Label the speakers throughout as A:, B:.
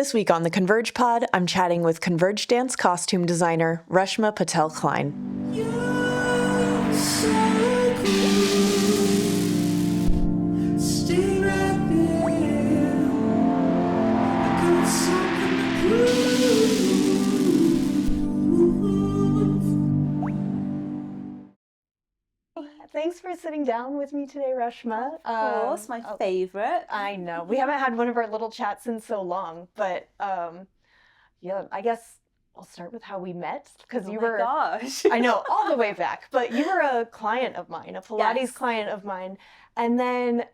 A: This week on the Converge Pod, I'm chatting with Converge dance costume designer Reshma Patel-Cline. Thanks for sitting down with me today, Reshma.
B: Of course, my favorite.
A: I know. We haven't had one of our little chats in so long, but yeah, I guess I'll start with how we met, because you were,
B: gosh.
A: I know, all the way back, but you were a client of mine, a Pilates client of mine, and then,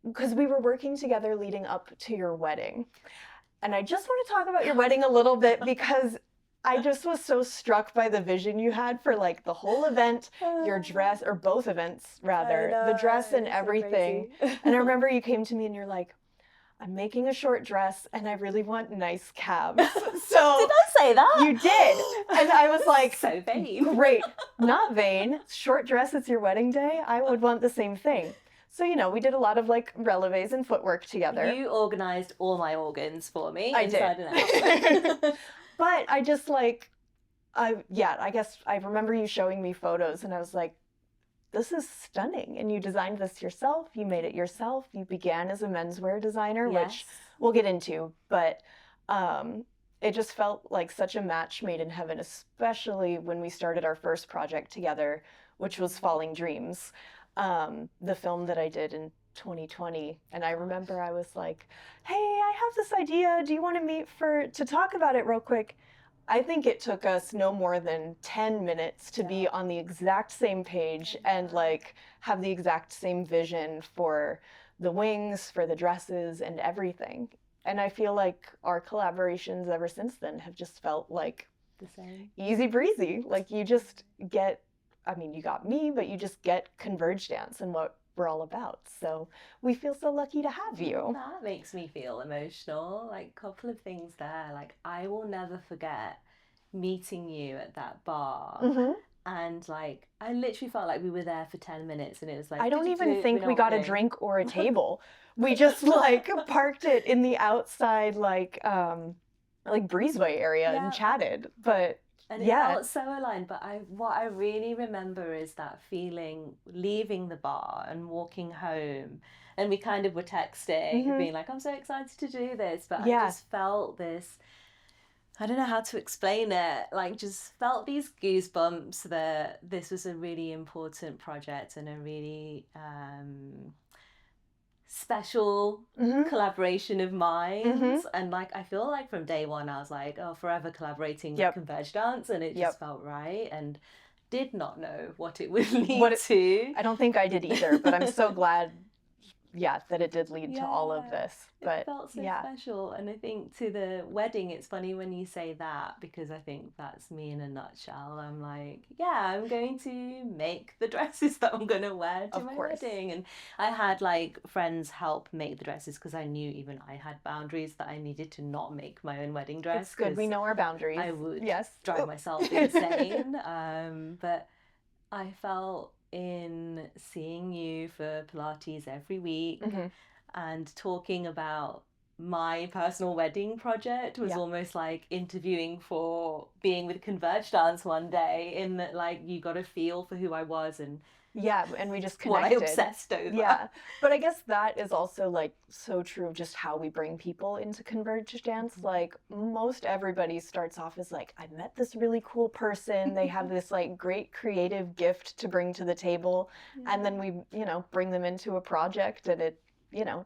A: because we were working together leading up to your wedding, and I just want to talk about your wedding a little bit, because I just was so struck by the vision you had for like the whole event, your dress, or both events rather, the dress and everything.
B: So
A: and I remember you came to me and you're like, I'm making a short dress and I really want nice calves. So
B: did I say that?
A: You did. And I was like,
B: so vain.
A: Great. Not vain. Short dress, it's your wedding day. I would want the same thing. So, you know, we did a lot of like releves and footwork together.
B: You organized all my organs for me.
A: I
B: inside
A: did.
B: And out.
A: But I just like, I guess I remember you showing me photos and I was like, this is stunning. And you designed this yourself. You made it yourself. You began as a menswear designer,
B: Yes.
A: which we'll get into. But it just felt like such a match made in heaven, especially when we started our first project together, which was Falling Dreams, the film that I did in 2020. And I remember I was like, hey, I have this idea. Do you want to meet to talk about it real quick? I think it took us no more than 10 minutes to be on the exact same page and like have the exact same vision for the wings, for the dresses and everything. And I feel like our collaborations ever since then have just felt like
B: the same.
A: Easy breezy. Like you just get, I mean, you got me, but you just get Converge dance and what we're all about. So we feel so lucky to have you.
B: That makes me feel emotional. Like a couple of things there. Like I will never forget meeting you at that bar.
A: Mm-hmm.
B: And like I literally felt like we were there for 10 minutes and it was like
A: I don't even think we got a drink or a table. We just like parked it in the outside like breezeway area and chatted. But
B: and it felt so aligned. But what I really remember is that feeling leaving the bar and walking home, and we kind of were texting, being like, I'm so excited to do this. But I just felt this, I don't know how to explain it, like just felt these goosebumps that this was a really important project and a really special collaboration of minds. And like I feel like from day one I was like, oh, forever collaborating with Converge Dance, and it just felt right, and did not know what it would lead to.
A: I don't think I did either, but I'm so glad that it did lead to all of this. But
B: it felt so special. And I think to the wedding, it's funny when you say that, because I think that's me in a nutshell. I'm like, I'm going to make the dresses that I'm going to wear to my wedding. And I had like friends help make the dresses, because I knew even I had boundaries that I needed to not make my own wedding dress.
A: It's good we know our boundaries.
B: I would drive myself insane. But I felt in seeing you for Pilates every week and talking about my personal wedding project was almost like interviewing for being with Converge Dance one day, in that like you got a feel for who I was and
A: and we just connected.
B: What I obsessed over.
A: But I guess that is also like so true of just how we bring people into Converge dance. Like most everybody starts off as like, I met this really cool person. They have this like great creative gift to bring to the table. And then we, bring them into a project, and it,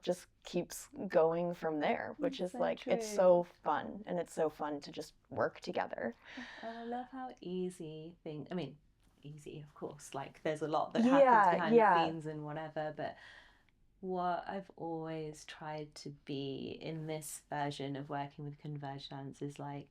A: just keeps going from there, which is so like, true. It's so fun. And it's so fun to just work together.
B: And I love how easy of course, like there's a lot that happens behind the scenes and whatever, but what I've always tried to be in this version of working with Converge Dance is like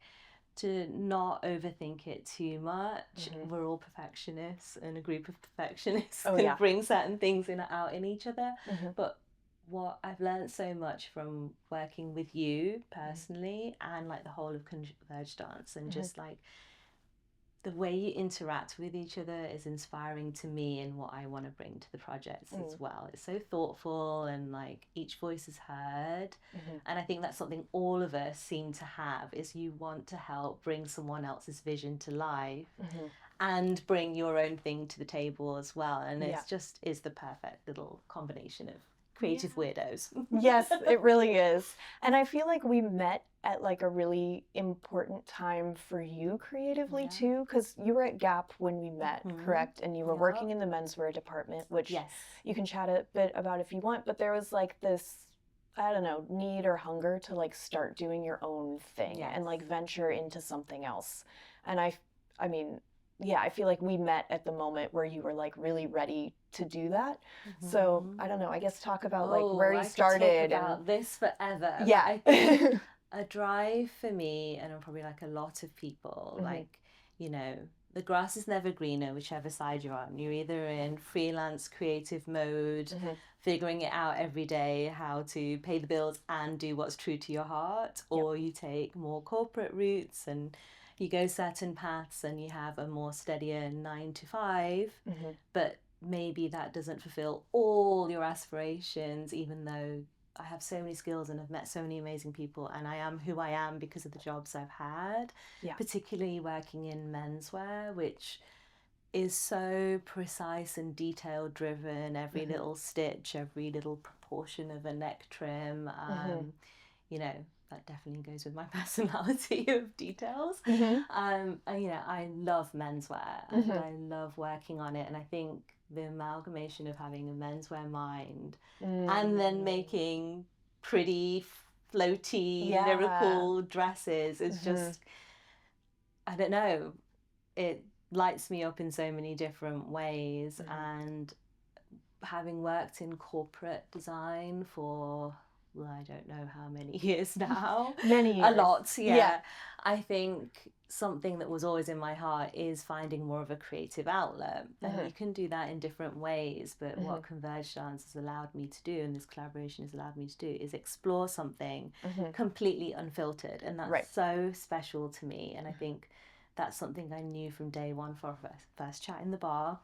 B: to not overthink it too much. We're all perfectionists, and a group of perfectionists can bring certain things out in each other. But what I've learned so much from working with you personally and like the whole of Converge Dance, and just like the way you interact with each other is inspiring to me and what I want to bring to the projects as well. It's so thoughtful and like each voice is heard. And I think that's something all of us seem to have, is you want to help bring someone else's vision to life and bring your own thing to the table as well. And it's just is the perfect little combination of creative weirdos.
A: Yes, it really is. And I feel like we met at like a really important time for you creatively too, because you were at Gap when we met, correct? And you were working in the menswear department, which you can chat a bit about if you want, but there was like this, I don't know, need or hunger to like start doing your own thing and like venture into something else. And I mean, yeah, I feel like we met at the moment where you were like really ready to do that. So I don't know, I guess talk about like where you started.
B: Talk about this forever.
A: Yeah.
B: I think a drive for me, and I'm probably like a lot of people, like, you know, the grass is never greener, whichever side you're on. You're either in freelance creative mode, figuring it out every day, how to pay the bills and do what's true to your heart, or you take more corporate routes and you go certain paths and you have a more steadier 9 to 5, but maybe that doesn't fulfill all your aspirations, even though I have so many skills and I've met so many amazing people and I am who I am because of the jobs I've had, particularly working in menswear, which is so precise and detail driven, every little stitch, every little proportion of a neck trim, you know, that definitely goes with my personality of details. And you know, I love menswear and I love working on it, and I think the amalgamation of having a menswear mind and then making pretty floaty lyrical dresses is just, I don't know, it lights me up in so many different ways. And having worked in corporate design for, well, I don't know how many years now.
A: Many years.
B: A lot, yeah. I think something that was always in my heart is finding more of a creative outlet. And you can do that in different ways, but what konverjdans has allowed me to do, and this collaboration has allowed me to do, is explore something completely unfiltered. And that's so special to me. And I think that's something I knew from day one for our first chat in the bar,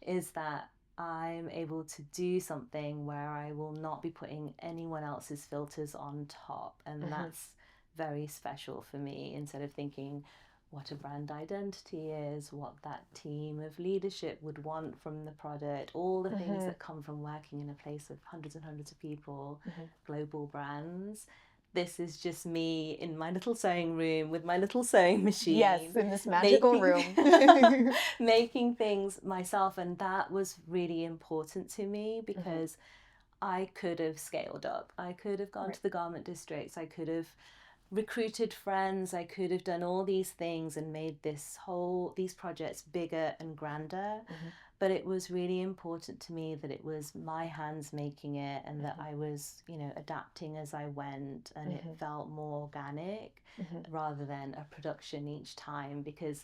B: is that I'm able to do something where I will not be putting anyone else's filters on top. And that's very special for me, instead of thinking what a brand identity is, what that team of leadership would want from the product, all the things that come from working in a place of hundreds and hundreds of people, global brands. This is just me in my little sewing room with my little sewing machine.
A: Yes, in this magical room.
B: Making things myself. And that was really important to me, because I could have scaled up. I could have gone to the garment districts. I could have recruited friends. I could have done all these things and made these projects bigger and grander. But it was really important to me that it was my hands making it, and that I was, you know, adapting as I went, and it felt more organic rather than a production each time, because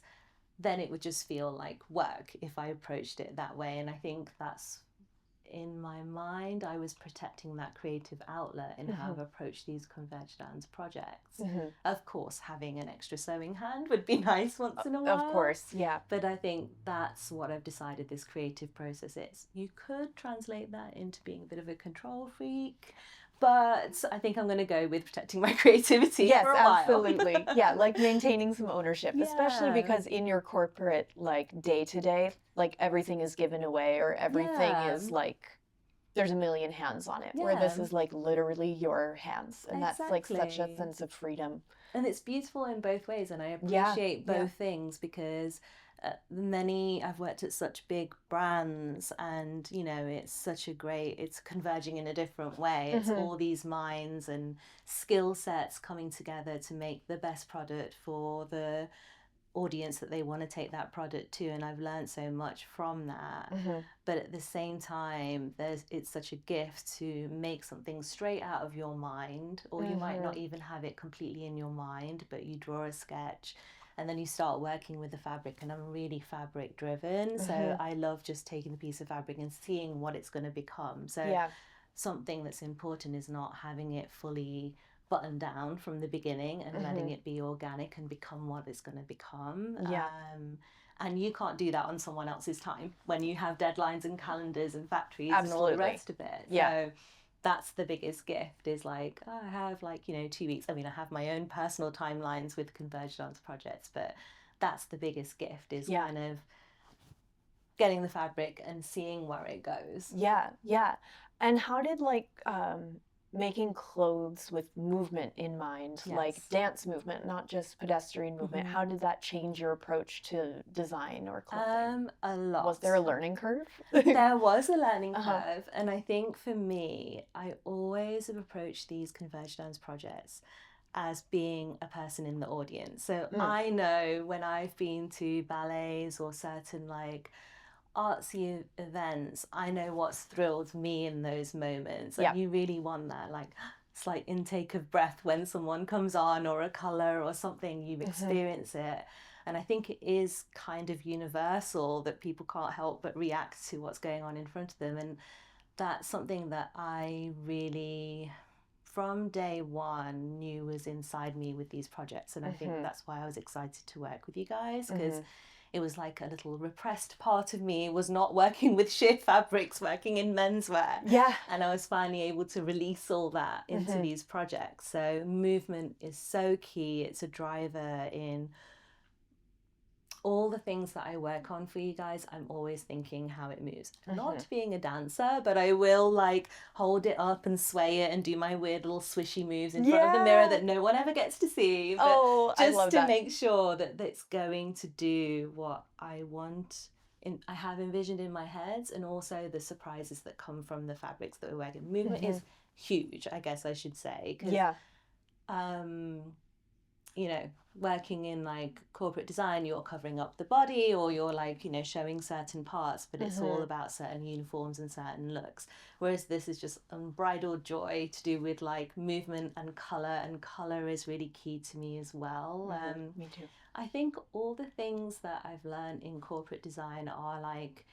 B: then it would just feel like work if I approached it that way. And I think that's, in my mind, I was protecting that creative outlet in how I've approached these konverjdans projects. Of course, having an extra sewing hand would be nice once in a while.
A: Of course, yeah.
B: But I think that's what I've decided this creative process is. You could translate that into being a bit of a control freak, but I think I'm going to go with protecting my creativity for a while.
A: Yes, absolutely. Yeah, like maintaining some ownership, especially because in your corporate, like, day-to-day, like, everything is given away, or everything is, like, there's a million hands on it, where this is, like, literally your hands. And that's, like, such a sense of freedom.
B: And it's beautiful in both ways, and I appreciate both things, because I've worked at such big brands, and you know, it's converging in a different way. It's all these minds and skill sets coming together to make the best product for the audience that they want to take that product to, and I've learned so much from that. But at the same time, it's such a gift to make something straight out of your mind, or you might not even have it completely in your mind, but you draw a sketch and then you start working with the fabric. And I'm really fabric driven, so I love just taking the piece of fabric and seeing what it's going to become. So something that's important is not having it fully buttoned down from the beginning and letting it be organic and become what it's going to become. And you can't do that on someone else's time when you have deadlines and calendars and factories
A: Absolutely.
B: and all the rest of it.
A: Yeah.
B: So that's the biggest gift, is like, I have like, 2 weeks. I mean, I have my own personal timelines with konverjdans projects, but that's the biggest gift, is kind of getting the fabric and seeing where it goes.
A: Yeah. And how did like making clothes with movement in mind, like dance movement, not just pedestrian movement, how did that change your approach to design or clothing?
B: A lot.
A: Was there a learning curve?
B: There was a learning curve, and I think for me, I always have approached these konverjdans projects as being a person in the audience. So I know when I've been to ballets or certain like artsy events, I know what's thrilled me in those moments. And you really want that like slight intake of breath when someone comes on, or a color or something, you experience it. And I think it is kind of universal that people can't help but react to what's going on in front of them. And that's something that I really, from day one, knew was inside me with these projects. And I think that's why I was excited to work with you guys, because it was like a little repressed part of me was not working with sheer fabrics, working in menswear.
A: Yeah.
B: And I was finally able to release all that into these projects. So movement is so key. It's a driver in all the things that I work on for you guys. I'm always thinking how it moves. Not being a dancer, but I will like hold it up and sway it and do my weird little swishy moves in front of the mirror that no one ever gets to see. But
A: I love that.
B: make sure that it's going to do what I want. I have envisioned in my head, and also the surprises that come from the fabrics that we're wearing. Movement is huge, I guess I should say. Working in like corporate design, you're covering up the body, or you're like, showing certain parts, but it's all about certain uniforms and certain looks. Whereas this is just unbridled joy to do with like movement and color is really key to me as well.
A: Me too.
B: I think all the things that I've learned in corporate design are like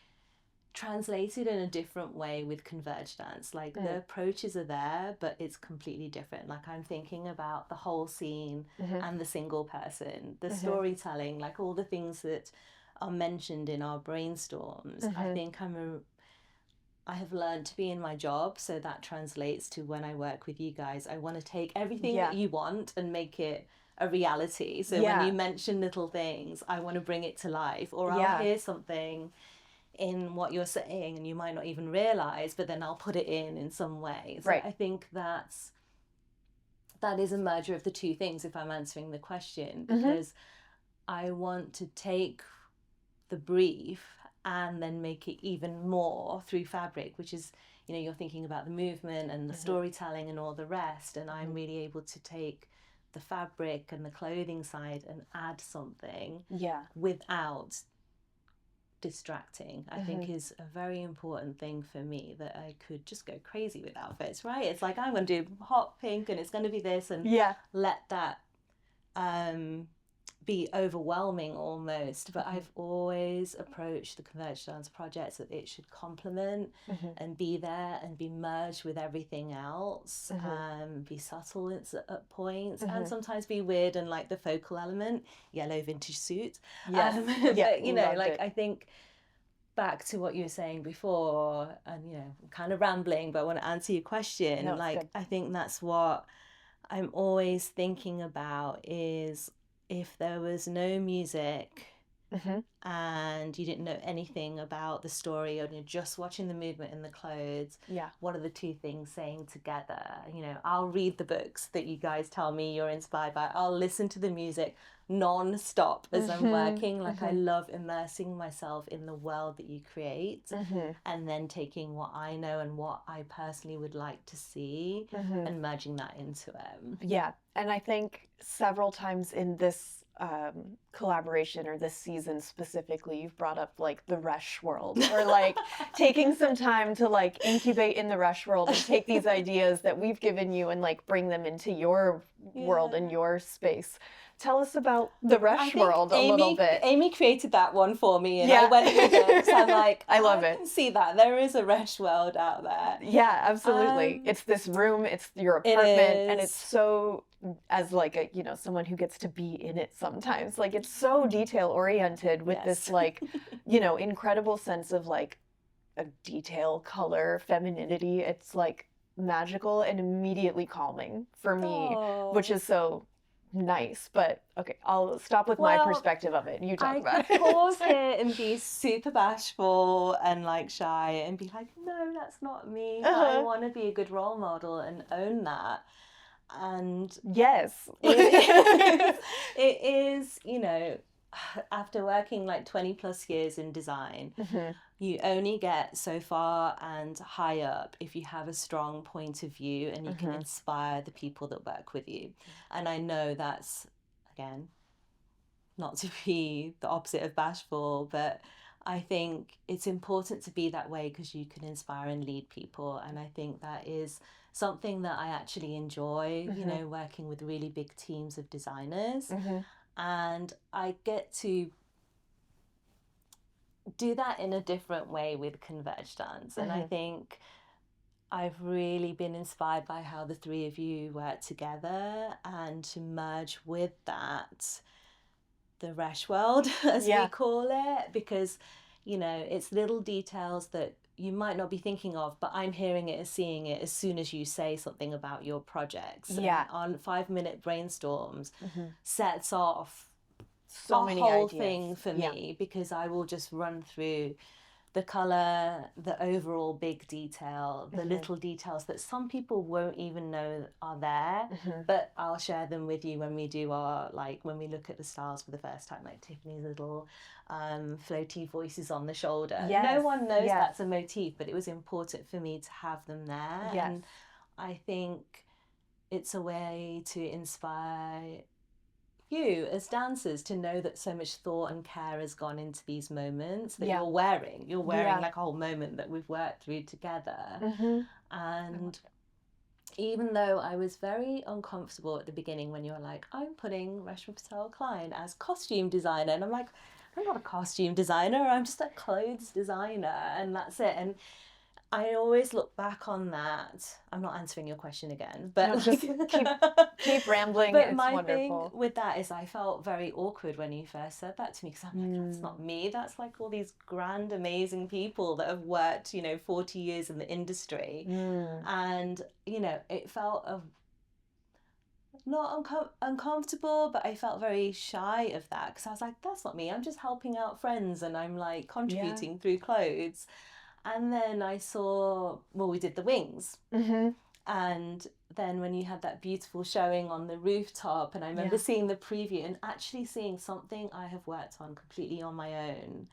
B: translated in a different way with konverjdans. Like the approaches are there, but it's completely different. Like I'm thinking about the whole scene and the single person, the storytelling, like all the things that are mentioned in our brainstorms. I think I have learned to be in my job, so that translates to when I work with you guys. I want to take everything that you want and make it a reality. So when you mention little things, I want to bring it to life, or I'll hear something in what you're saying and you might not even realize, but then I'll put it in some way. So I think that is a merger of the two things, if I'm answering the question, because I want to take the brief and then make it even more through fabric, which is, you're thinking about the movement and the storytelling and all the rest, and I'm really able to take the fabric and the clothing side and add something without distracting. I think is a very important thing for me, that I could just go crazy with outfits, right? It's like, I'm going to do hot pink and it's going to be this, and let that be overwhelming almost. But I've always approached the konverjdans projects that it should complement and be there and be merged with everything else, be subtle at points, and sometimes be weird and like the focal element, yellow vintage suit. But I think back to what you were saying before, and I'm kind of rambling, but I want to answer your question. I think that's what I'm always thinking about, is if there was no music and you didn't know anything about the story, and you're just watching the movement in the clothes, what are the two things saying together? I'll read the books that you guys tell me you're inspired by. I'll listen to the music non-stop as I'm working. Like I love immersing myself in the world that you create, and then taking what I know and what I personally would like to see and merging that into it.
A: And I think several times in this collaboration, or this season specifically, you've brought up like the Resh World, or like taking some time to like incubate in the Resh World and take these ideas that we've given you and like bring them into your world and your space. Tell us about the Resh World a little bit.
B: Amy created that one for me, and I went with it. So I'm like,
A: I love it.
B: I can see that. There is a Resh World out there.
A: Yeah, absolutely. It's this room, it's your apartment, and it's so as like a, you know, someone who gets to be in it sometimes, like it's so detail oriented with this like, you know, incredible sense of like a detail, color, femininity. It's like magical and immediately calming for me, which is so nice. But okay, I'll stop with my perspective of it and you talk about it.
B: I could pause here and be super bashful and like shy and be like, no, that's not me. But I want to be a good role model and own that. And
A: yes,
B: it is, you know, after working like 20 plus years in design, you only get so far and high up if you have a strong point of view and you can inspire the people that work with you. And I know that's, again, not to be the opposite of bashful, but I think it's important to be that way because you can inspire and lead people. And I think that is something that I actually enjoy, you know, working with really big teams of designers. And I get to do that in a different way with konverjdans. And I think I've really been inspired by how the three of you work together and to merge with that the Resh World, as we call it, because, you know, it's little details that you might not be thinking of, but I'm hearing it and seeing it as soon as you say something about your projects.
A: Yeah.
B: And on 5-minute brainstorms sets off
A: so many
B: whole
A: ideas.
B: Thing for me, because I will just run through the color, the overall big detail, the little details that some people won't even know are there, but I'll share them with you when we do our, like, when we look at the styles for the first time, like Tiffany's little floaty voices on the shoulder. No one knows that's a motif, but it was important for me to have them there. And I think it's a way to inspire you as dancers to know that so much thought and care has gone into these moments that you're wearing like a whole moment that we've worked through together. And even though I was very uncomfortable at the beginning when you were like, I'm putting Reshma Patel-Cline as costume designer, and I'm like, I'm not a costume designer, I'm just a clothes designer, and that's it. And I always look back on that. I'm not answering your question again, but
A: no, just keep rambling.
B: But
A: it's
B: my
A: wonderful.
B: thing with that is I felt very awkward when you first said that to me, because I'm like, that's not me. That's like all these grand, amazing people that have worked, you know, 40 years in the industry. And, you know, it felt not uncomfortable, but I felt very shy of that, because I was like, that's not me. I'm just helping out friends and I'm like contributing through clothes. And then I saw, well, we did the wings. And then when you had that beautiful showing on the rooftop, and I remember seeing the preview and actually seeing something I have worked on completely on my own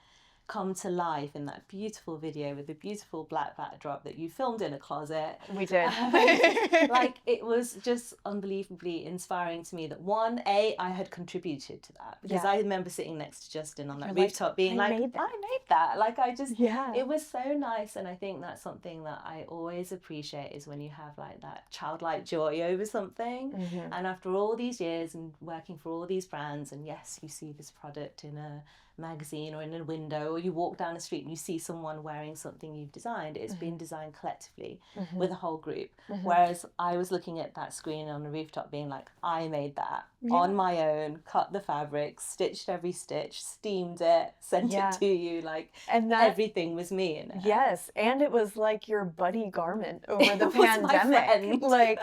B: come to life in that beautiful video with the beautiful black backdrop that you filmed in a closet.
A: We did.
B: Like, it was just unbelievably inspiring to me that I had contributed to that, because I remember sitting next to Justin on that rooftop being like, I made that. Like, I just, it was so nice. And I think that's something that I always appreciate, is when you have like that childlike joy over something. And after all these years and working for all these brands, and yes, you see this product in a magazine or in a window, or you walk down the street and you see someone wearing something you've designed, it's been designed collectively with a whole group. Whereas I was looking at that screen on the rooftop being like, I made that on my own, cut the fabric, stitched every stitch, steamed it, sent it to you, like, and that, everything was me in it.
A: Yes, and it was like your buddy garment over the pandemic. Like,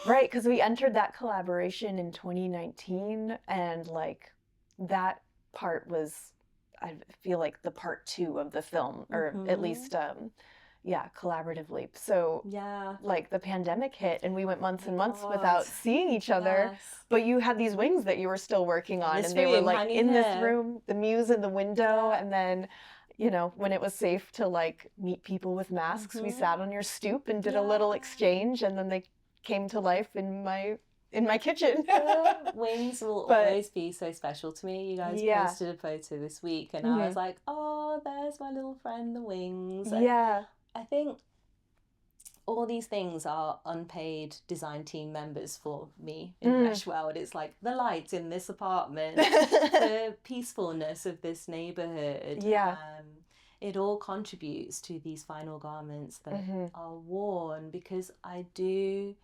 A: right, because we entered that collaboration in 2019, and like that part was, I feel like, the part 2 of the film, or at least collaboratively. So like the pandemic hit and we went months and months without seeing each other, but you had these wings that you were still working on, and they were like in this room, the muse in the window. And then, you know, when it was safe to like meet people with masks, we sat on your stoop and did a little exchange, and then they came to life in my kitchen.
B: Wings will always be so special to me. You guys posted a photo this week, and I was like, oh, there's my little friend, the wings. And I think all these things are unpaid design team members for me in Resh World. It's like the lights in this apartment, the peacefulness of this neighborhood. It all contributes to these final garments that are worn, because I do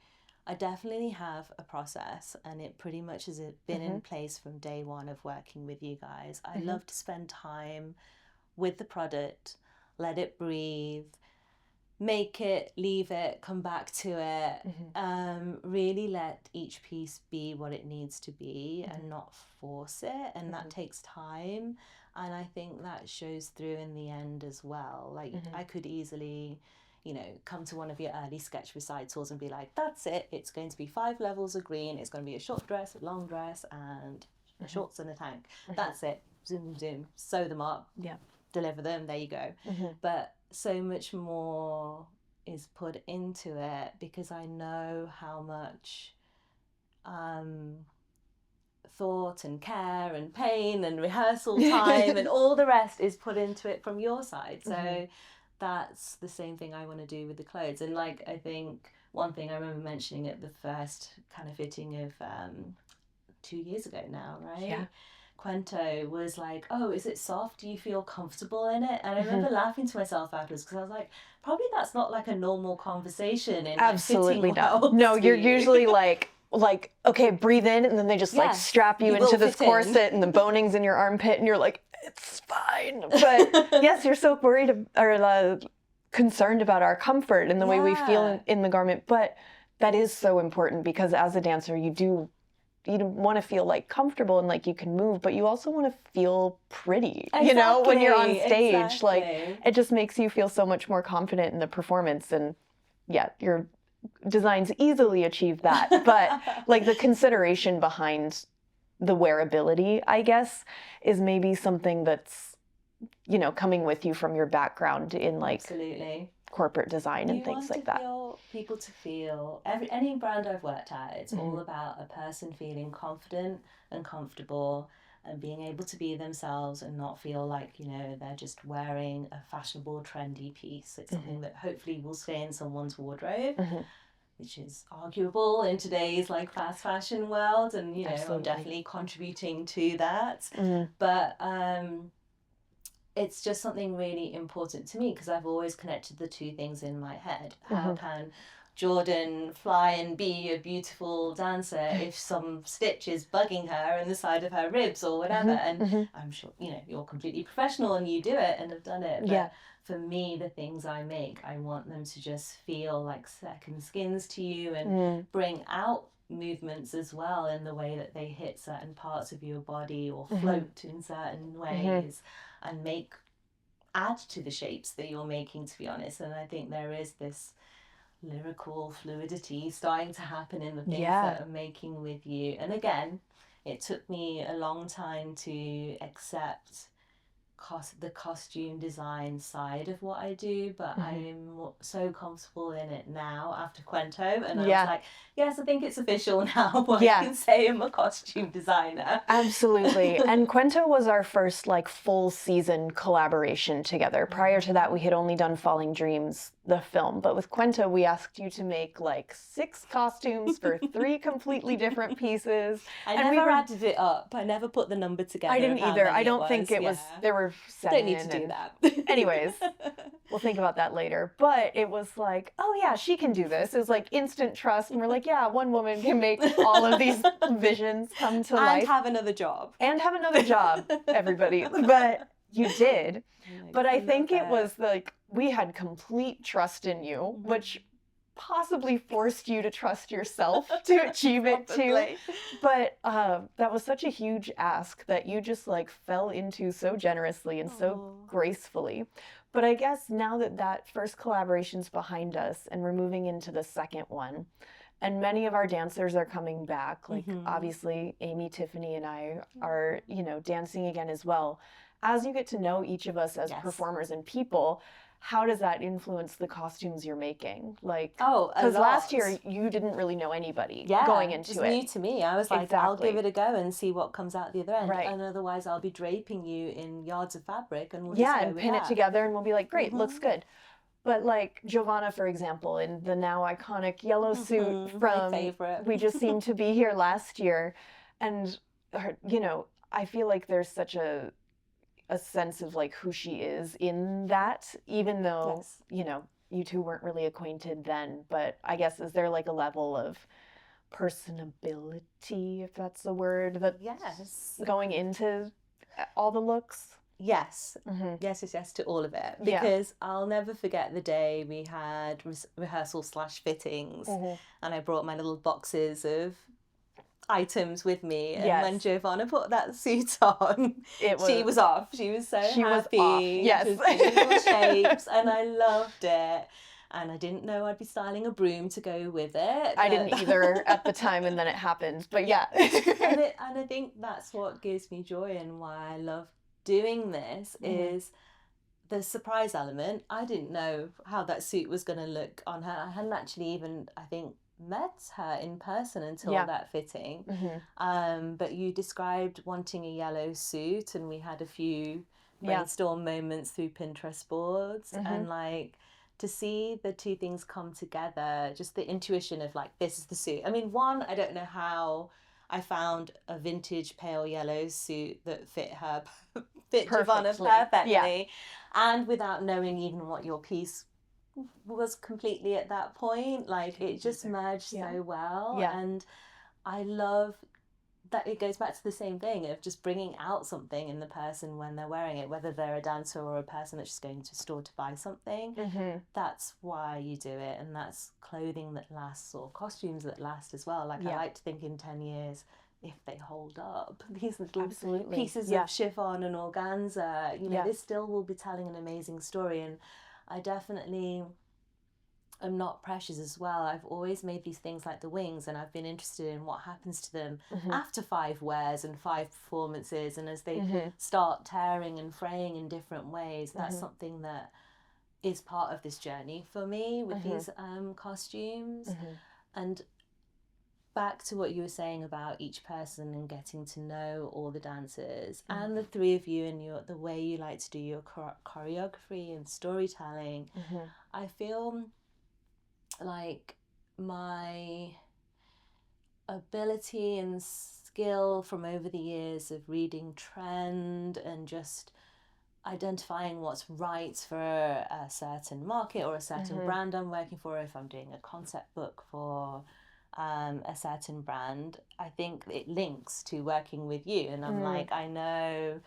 B: I definitely have a process, and it pretty much has been in place from day one of working with you guys. I love to spend time with the product, let it breathe, make it, leave it, come back to it, really let each piece be what it needs to be and not force it. And that takes time. And I think that shows through in the end as well. Like I could easily, you know, come to one of your early sketch recitals and be like, that's it. It's going to be 5 levels of green. It's going to be a short dress, a long dress, and a shorts and a tank. That's it. Zoom, zoom, sew them up.
A: Yeah.
B: Deliver them. There you go. But so much more is put into it because I know how much thought and care and pain and rehearsal time and all the rest is put into it from your side. So that's the same thing I want to do with the clothes. And like, I think one thing I remember mentioning at the first kind of fitting of 2 years ago now, right?
A: Yeah.
B: Quento was like, oh, is it soft? Do you feel comfortable in it? And I remember laughing to myself afterwards because I was like, probably that's not like a normal conversation in
A: Absolutely
B: like,
A: not. No, you're usually like, okay, breathe in, and then they just like strap you into this corset and the boning's in your armpit and you're like, it's fine. But yes, you're so worried or concerned about our comfort and the way we feel in the garment. But that is so important because as a dancer, you want to feel like comfortable and like you can move, but you also want to feel pretty, you know, when you're on stage. Like it just makes you feel so much more confident in the performance. And yeah, your designs easily achieve that. But like the consideration behind the wearability, I guess, is maybe something that's, you know, coming with you from your background in like corporate design and things like that.
B: People to feel any brand I've worked at, it's all about a person feeling confident and comfortable and being able to be themselves and not feel like, you know, they're just wearing a fashionable, trendy piece. It's something that hopefully will stay in someone's wardrobe, which is arguable in today's like fast fashion world. And, you know, I'm definitely contributing to that. But it's just something really important to me because I've always connected the two things in my head. How can Jordan fly and be a beautiful dancer if some stitch is bugging her in the side of her ribs or whatever? And I'm sure, you know, you're completely professional and you do it and have done it. But for me, the things I make, I want them to just feel like second skins to you and bring out movements as well in the way that they hit certain parts of your body or float in certain ways and add to the shapes that you're making, to be honest. And I think there is this lyrical fluidity starting to happen in the things that I'm making with you. And again, it took me a long time to accept the costume design side of what I do, but I'm so comfortable in it now after Quento, and I was like, yes, I think it's official now. I can say I'm a costume designer.
A: Absolutely. And Quento was our first like full season collaboration together. Prior to that, we had only done Falling Dreams, the film, but with Quento, we asked you to make like 6 costumes for 3 completely different pieces.
B: I never added it up. I never put the number together.
A: I didn't either. I don't think it was, there were 7.
B: Don't need to do that.
A: Anyways, we'll think about that later. But it was like, oh yeah, she can do this. It was like instant trust. And we're like, yeah, one woman can make all of these visions come to life.
B: And have another job.
A: And have another job, everybody. But you did. But I think it was like, we had complete trust in you, which possibly forced you to trust yourself to achieve it too. But that was such a huge ask that you just like fell into so generously and so gracefully. But I guess now that first collaboration's behind us and we're moving into the second one, and many of our dancers are coming back, like obviously Amy, Tiffany, and I are, you know, dancing again as well. As you get to know each of us as performers and people, how does that influence the costumes you're making? Like, because last year you didn't really know anybody going into it.
B: Yeah, new to me. I was like, I'll give it a go and see what comes out the other end. And otherwise I'll be draping you in yards of fabric and we'll just go
A: and pin it together and we'll be like, great, looks good. But like Giovanna, for example, in the now iconic yellow suit from
B: my favorite.
A: We Just Seemed to Be Here last year. And, her, you know, I feel like there's such a sense of like who she is in that, even though, you know, you two weren't really acquainted then, but I guess is there like a level of personability, if that's the word, that's
B: Yes.
A: going into all the looks?
B: Yes.
A: Mm-hmm.
B: Yes to all of it.
A: Yeah.
B: Because I'll never forget the day we had rehearsal/fittings, and I brought my little boxes of items with me, and when Giovanna put that suit on, she was off. She was so happy.
A: Was off. Yes.
B: Just little shapes, and I loved it. And I didn't know I'd be styling a broom to go with it.
A: I didn't either at the time, and then it happened. But yeah.
B: and I think that's what gives me joy, and why I love doing this is the surprise element. I didn't know how that suit was going to look on her. I hadn't actually even, I think, met her in person until that fitting. But you described wanting a yellow suit, and we had a few brainstorm moments through Pinterest boards, and like to see the two things come together, just the intuition of like, this is the suit. I mean, one, I don't know how I found a vintage pale yellow suit that fit Giovanna perfectly, and without knowing even what your piece was completely at that point, like it just merged so well. And I love that it goes back to the same thing of just bringing out something in the person when they're wearing it, whether they're a dancer or a person that's just going to a store to buy something. That's why you do it, and that's clothing that lasts, or costumes that last as well. Like I like to think in 10 years, if they hold up, these little pieces of chiffon and organza, you know, this still will be telling an amazing story. And I definitely am not precious as well. I've always made these things like the wings, and I've been interested in what happens to them after 5 wears and 5 performances, and as they start tearing and fraying in different ways. That's something that is part of this journey for me with these costumes. And back to what you were saying about each person and getting to know all the dancers and the 3 of you, and the way you like to do your choreography and storytelling. I feel like my ability and skill from over the years of reading trend and just identifying what's right for a certain market or a certain brand I'm working for, if I'm doing a concept book for a certain brand, I think it links to working with you. And I'm like, I know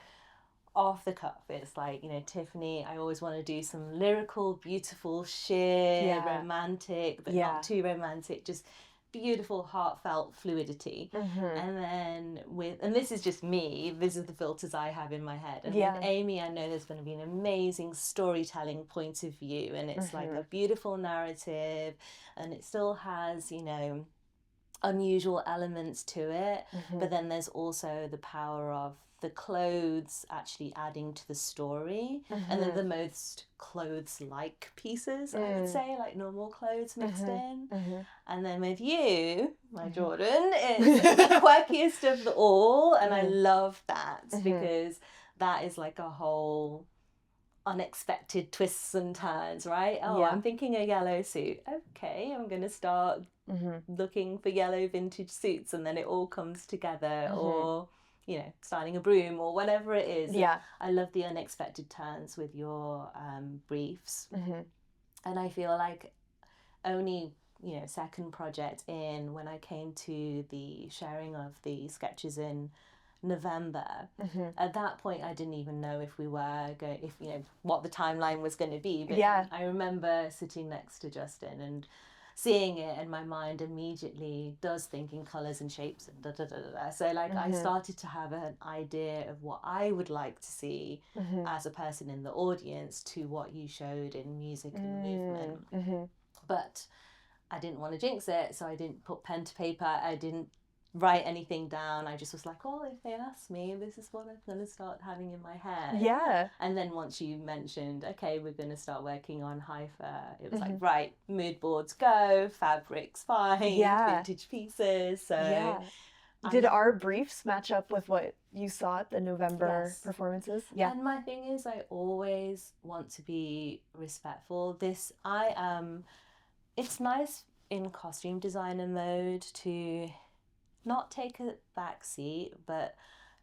B: off the cuff, it's like, you know, Tiffany, I always want to do some lyrical, beautiful, sheer, romantic, but not too romantic, just beautiful, heartfelt fluidity. And then and this is just me, this is the filters I have in my head. And with Amy, I know there's going to be an amazing storytelling point of view, and it's like a beautiful narrative, and it still has, you know, unusual elements to it, but then there's also the power of the clothes actually adding to the story, and then the most clothes-like pieces, I would say, like normal clothes mixed in. And then with you, my Jordan, it's the quirkiest of the all, and I love that because that is like a whole unexpected twists and turns, right? I'm thinking a yellow suit. Okay, I'm going to start looking for yellow vintage suits, and then it all comes together. Or, you know, styling a broom or whatever it is. I love the unexpected turns with your briefs. And I feel like only, you know, second project in, when I came to the sharing of the sketches in November, at that point I didn't even know if we were going, if, you know, what the timeline was going to be, but I remember sitting next to Justin and seeing it, and my mind immediately does think in colours and shapes and da da da da. So like I started to have an idea of what I would like to see as a person in the audience to what you showed in music and movement. But I didn't want to jinx it, so I didn't put pen to paper, I didn't write anything down. I just was like, oh, if they ask me, this is what I'm going to start having in my head. And then once you mentioned, okay, we're going to start working on HYPHA, it was like, right, mood boards go, fabrics fine, vintage pieces. So
A: did our briefs match up with what you saw at the November performances?
B: And my thing is, I always want to be respectful. It's nice in costume designer mode to not take a back seat, but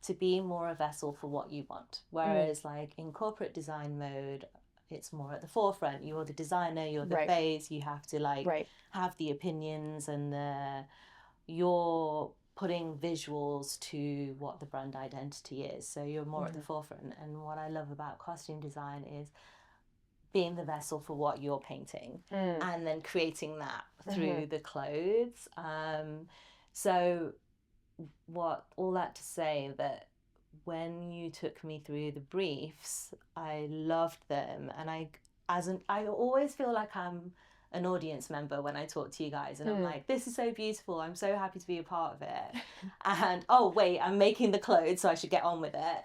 B: to be more a vessel for what you want. Whereas like in corporate design mode, it's more at the forefront. You're the designer, you're the
A: Right.
B: face, you have to like
A: Right.
B: have the opinions, and you're putting visuals to what the brand identity is. So you're more at the forefront. And what I love about costume design is being the vessel for what you're painting and then creating that through the clothes. So what all that to say that when you took me through the briefs, I loved them, and I always feel like I'm an audience member when I talk to you guys, and I'm like, this is so beautiful, I'm so happy to be a part of it. And oh wait, I'm making the clothes, so I should get on with it.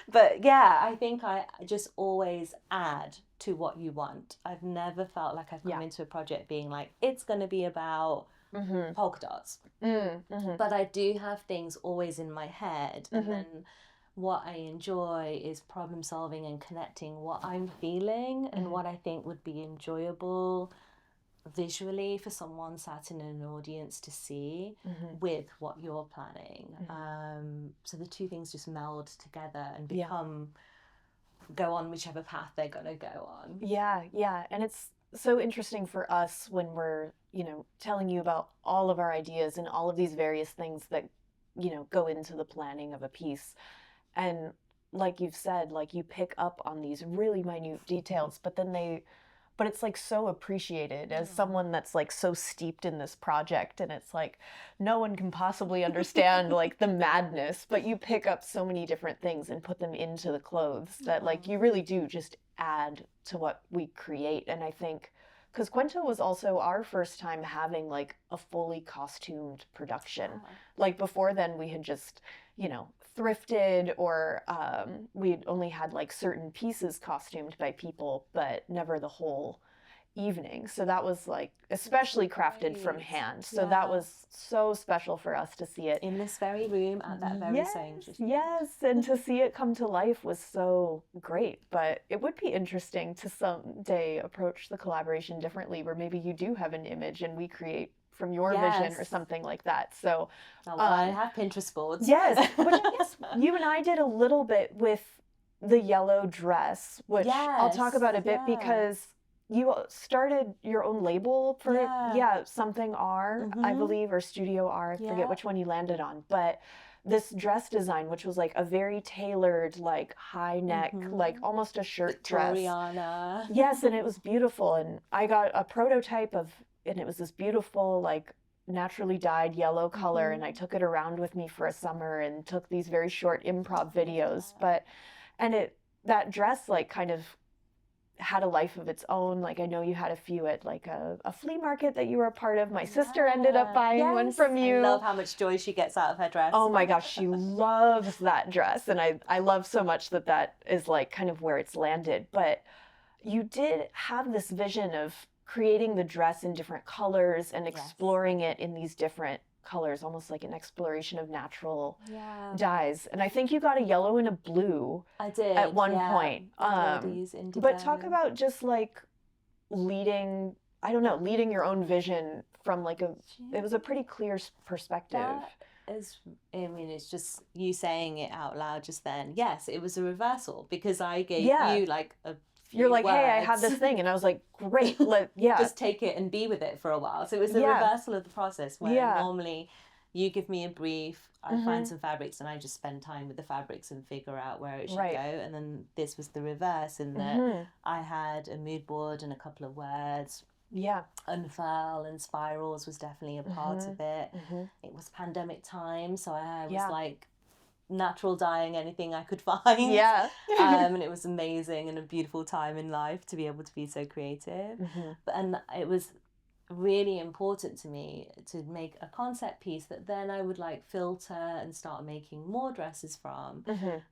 B: But yeah, I think I just always add to what you want. I've never felt like I've come into a project being like, it's going to be about polka dots. But I do have things always in my head, and then what I enjoy is problem solving and connecting what I'm feeling and what I think would be enjoyable visually for someone sat in an audience to see with what you're planning. So the two things just meld together and go on whichever path they're going to go on.
A: Yeah. And it's so interesting for us when we're, telling you about all of our ideas and all of these various things that, go into the planning of a piece. And like you've said, like you pick up on these really minute details, but it's like so appreciated as someone that's like so steeped in this project, and it's like no one can possibly understand like the madness, but you pick up so many different things and put them into the clothes that like you really do just add to what we create. And I think because Cuento was also our first time having like a fully costumed production. Like before then we had just, thrifted, or we'd only had like certain pieces costumed by people, but never the whole evening. So that was like especially crafted from hand. So that was so special for us to see it
B: in this very room at that very same.
A: Yes, and to see it come to life was so great. But it would be interesting to someday approach the collaboration differently, where maybe you do have an image and we create from your vision or something like that. So
B: I have Pinterest boards.
A: Yes, which I guess you and I did a little bit with the yellow dress, which I'll talk about a bit because you started your own label for Something R, I believe, or Studio R. I forget which one you landed on, but this dress design, which was like a very tailored, like high neck, like almost a shirt dress. Yes, and it was beautiful. And I got a prototype and it was this beautiful, like naturally dyed yellow color, and I took it around with me for a summer and took these very short improv videos. That dress like kind of had a life of its own. Like I know you had a few at like a flea market that you were a part of. My sister ended up buying one from you.
B: I love how much joy she gets out of her dress.
A: Oh my gosh, she loves that dress, and I love so much that is like kind of where it's landed. But you did have this vision of creating the dress in different colors and exploring it in these different colors, almost like an exploration of natural dyes. And I think you got a yellow and a blue.
B: I did
A: at one point. But talk about just like leading your own vision from like it was a pretty clear perspective.
B: It's just you saying it out loud just then. Yes, it was a reversal because I gave you like a
A: You're like, hey, I have this thing. And I was like, great.
B: Just take it and be with it for a while. So it was a reversal of the process where normally you give me a brief, I find some fabrics and I just spend time with the fabrics and figure out where it should go. And then this was the reverse in that I had a mood board and a couple of words. Unfurl and spirals was definitely a part of it. It was pandemic time, so I was like natural dyeing anything I could find. And it was amazing and a beautiful time in life to be able to be so creative. And it was really important to me to make a concept piece that then I would like filter and start making more dresses from,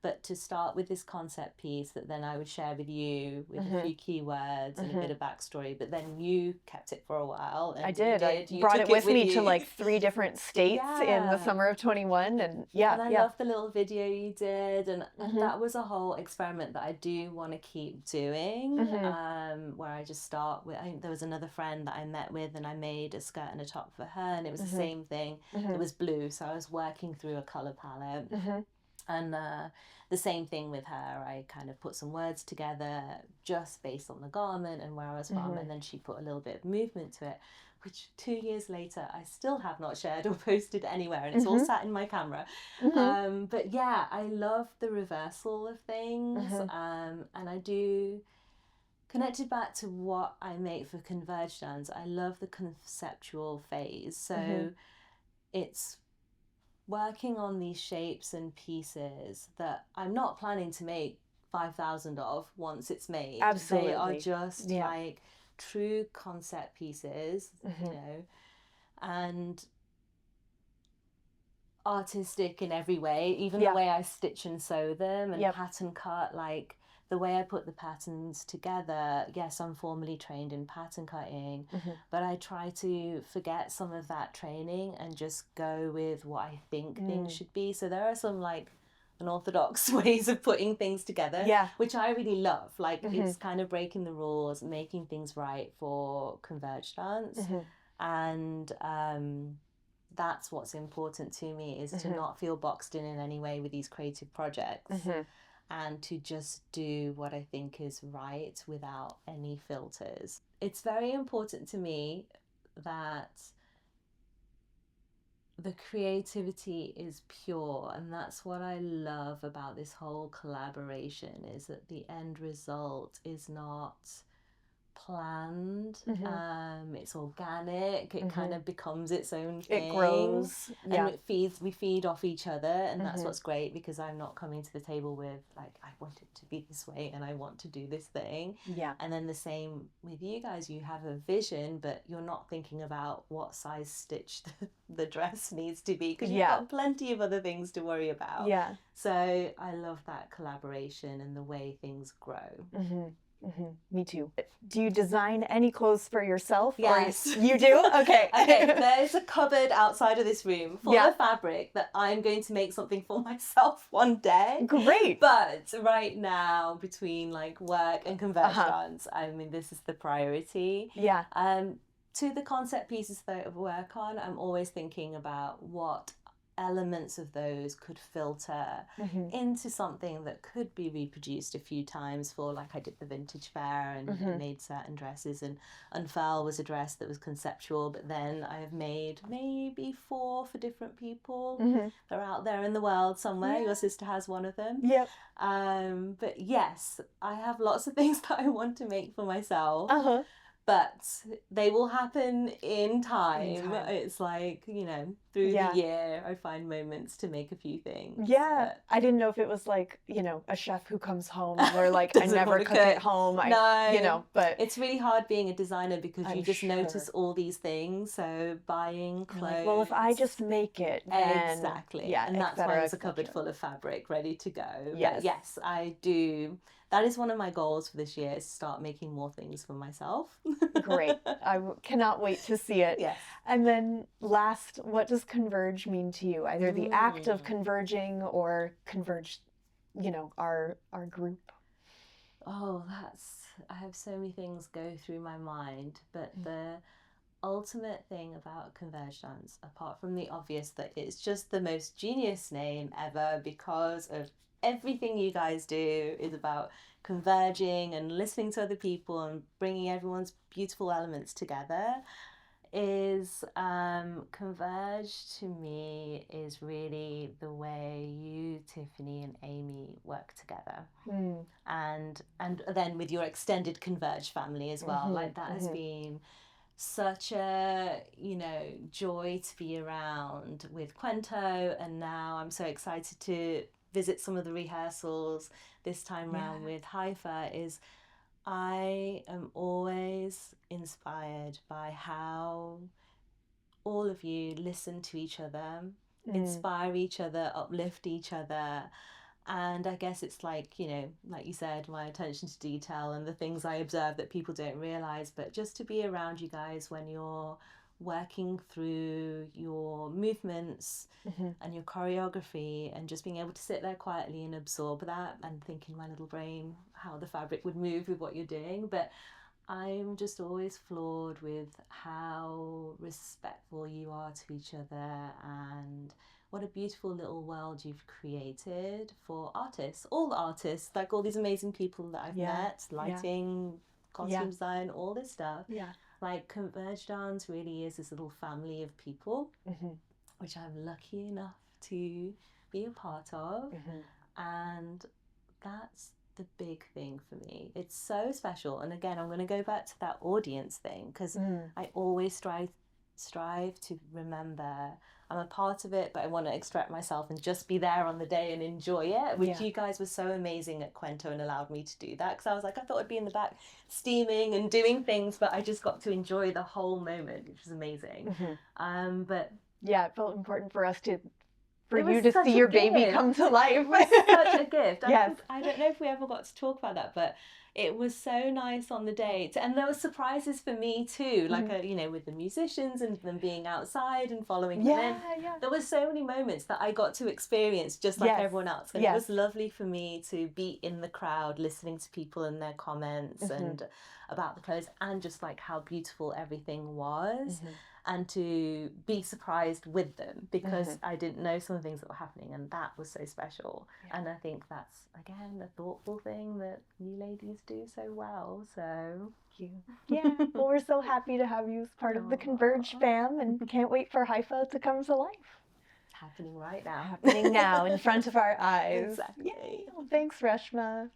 B: but to start with this concept piece that then I would share with you with a few keywords and a bit of backstory, but then you kept it for a while. And
A: I did. I brought it with me to like 3 different states in the summer of 21, and I
B: love the little video you did, and that was a whole experiment that I do want to keep doing, where I just start with, I think there was another friend that I met with and I made a skirt and a top for her, and it was the same thing. It was blue, so I was working through a color palette. And the same thing with her. I kind of put some words together just based on the garment and where I was from, and then she put a little bit of movement to it, which 2 years later I still have not shared or posted anywhere, and it's all sat in my camera. But yeah, I love the reversal of things, and I do. Connected back to what I make for konverjdans, I love the conceptual phase. So it's working on these shapes and pieces that I'm not planning to make 5,000 of once it's made.
A: Absolutely.
B: They are just like true concept pieces, you know, and artistic in every way, even the way I stitch and sew them and pattern cut, like the way I put the patterns together. Yes, I'm formally trained in pattern cutting, but I try to forget some of that training and just go with what I think things should be. So there are some like unorthodox ways of putting things together, which I really love. Like it's kind of breaking the rules, making things right for konverjdans, and that's what's important to me, is to not feel boxed in any way with these creative projects, and to just do what I think is right without any filters. It's very important to me that the creativity is pure, and that's what I love about this whole collaboration, is that the end result is not planned. It's organic. It kind of becomes its own thing.
A: It grows.
B: And we feed off each other, and that's what's great, because I'm not coming to the table with like, I want it to be this way and I want to do this thing. And then the same with you guys, you have a vision, but you're not thinking about what size stitch the dress needs to be, because you've got plenty of other things to worry about. So I love that collaboration and the way things grow.
A: Me too. Do you design any clothes for yourself?
B: Yes.
A: You do? Okay.
B: Okay, there's a cupboard outside of this room full of fabric that I'm going to make something for myself one day.
A: Great.
B: But right now, between like work and konverjdans, I mean, this is the priority. To the concept pieces that I work on, I'm always thinking about what elements of those could filter into something that could be reproduced a few times. For like, I did the vintage fair and made certain dresses, and Unfurl was a dress that was conceptual, but then I have made maybe 4 for different people. They're out there in the world somewhere. Your sister has one of them. But yes, I have lots of things that I want to make for myself. But they will happen in time. It's like, you know, through the year, I find moments to make a few things.
A: But I didn't know if it was like, you know, a chef who comes home and they're like, I never cook at home.
B: No,
A: you know, but
B: it's really hard being a designer, because you just notice all these things. So buying clothes.
A: Like, well, if I just make it, then...
B: Exactly. And that's why there's a cupboard full of fabric ready to go. But yes, I do. That is one of my goals for this year, is to start making more things for myself.
A: Great. I cannot wait to see it. And then last, what does converge mean to you? Either the act of converging or converge, you know, our group.
B: Oh, I have so many things go through my mind, but the ultimate thing about konverjdans, apart from the obvious that it's just the most genius name ever, because of everything you guys do is about converging and listening to other people and bringing everyone's beautiful elements together, is converge to me is really the way you, Tiffany, and Amy work together. And then with your extended converge family as well. Like that has been such a, you know, joy to be around with Quento, and now I'm so excited to visit some of the rehearsals this time round with HYPHA. Is I am always inspired by how all of you listen to each other, inspire each other, uplift each other. And I guess it's like, you know, like you said, my attention to detail and the things I observe that people don't realise, but just to be around you guys when you're working through your movements and your choreography, and just being able to sit there quietly and absorb that and think in my little brain how the fabric would move with what you're doing. But I'm just always floored with how respectful you are to each other, and what a beautiful little world you've created for artists, all the artists, like all these amazing people that I've met, lighting, costume design, all this stuff. Like konverjdans really is this little family of people, which I'm lucky enough to be a part of. And that's the big thing for me. It's so special. And again, I'm going to go back to that audience thing, because I always strive to remember I'm a part of it, but I want to extract myself and just be there on the day and enjoy it, which you guys were so amazing at Quento and allowed me to do that, because I was like, I thought I'd be in the back steaming and doing things, but I just got to enjoy the whole moment, which was amazing. But
A: yeah, it felt important for us for you to see your baby come to life.
B: It was such a gift. I don't know if we ever got to talk about that, but it was so nice on the day. And there were surprises for me too, like, with the musicians and them being outside and following them in. There were so many moments that I got to experience just like everyone else. And it was lovely for me to be in the crowd, listening to people and their comments and about the clothes, and just like how beautiful everything was. And to be surprised with them, because I didn't know some of the things that were happening, and that was so special. And I think that's, again, a thoughtful thing that you ladies do so well. So
A: yeah, well, we're so happy to have you as part of the Konverj fam, and can't wait for HYPHA to come to life.
B: Happening right now.
A: Happening now in front of our eyes.
B: Exactly.
A: Yay. Well, thanks, Reshma.